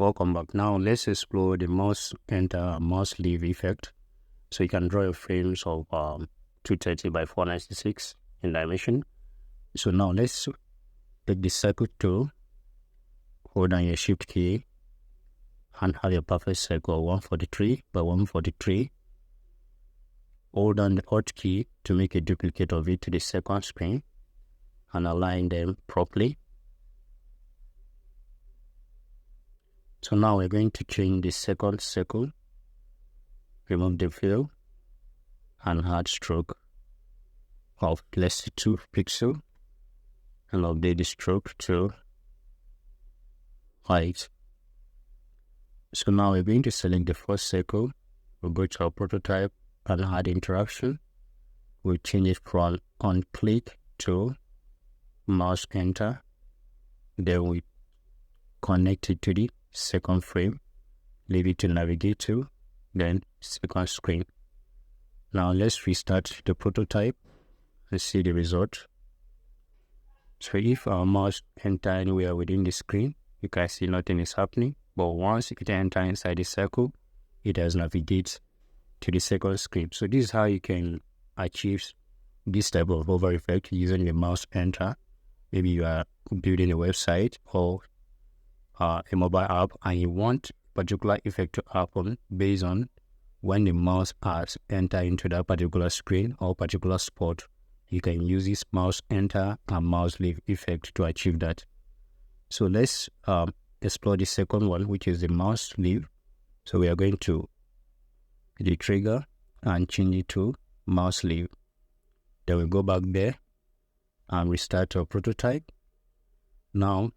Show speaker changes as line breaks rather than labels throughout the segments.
Welcome back. Now let's explore the mouse enter mouse leave effect. So you can draw your frames of 230 by 496 in dimension. So now let's take the circle tool, hold down your shift key, and have your perfect circle 143 by 143. Hold down the Alt key to make a duplicate of it to the second screen and align them properly. So now we're going to change the second circle, remove the fill, and add stroke of less than 2 pixels, and update the stroke to height. So now we're going to select the first circle. We'll go to our prototype and add interaction. We'll change it from on click to mouse enter. Then we connect it to the second frame, leave it to navigate to, then second screen. Now let's restart the prototype and see the result. So if our mouse enter anywhere within the screen, you can see nothing is happening. But once it enters inside the circle, it does navigate to the second screen. So this is how you can achieve this type of hover effect using the mouse enter. Maybe you are building a website or a mobile app and you want a particular effect to happen based on when the mouse has entered into that particular screen or particular spot. You can use this mouse enter and mouse leave effect to achieve that. So let's explore the second one, which is the mouse leave. So we are going to the trigger and change it to mouse leave. Then we go back there and restart our prototype. Now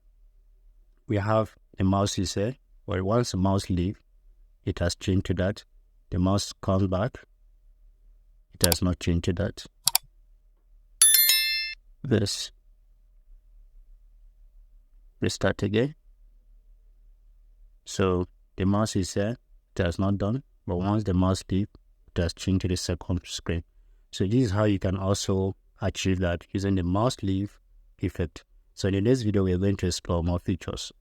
we have the mouse is there, but once the mouse leave, it has changed to that. The mouse comes back, it has not changed to that. Let's restart again. So the mouse is there, it has not done, but once the mouse leave, it has changed to the second screen. So this is how you can also achieve that using the mouse leave effect. So in the next video, we are going to explore more features.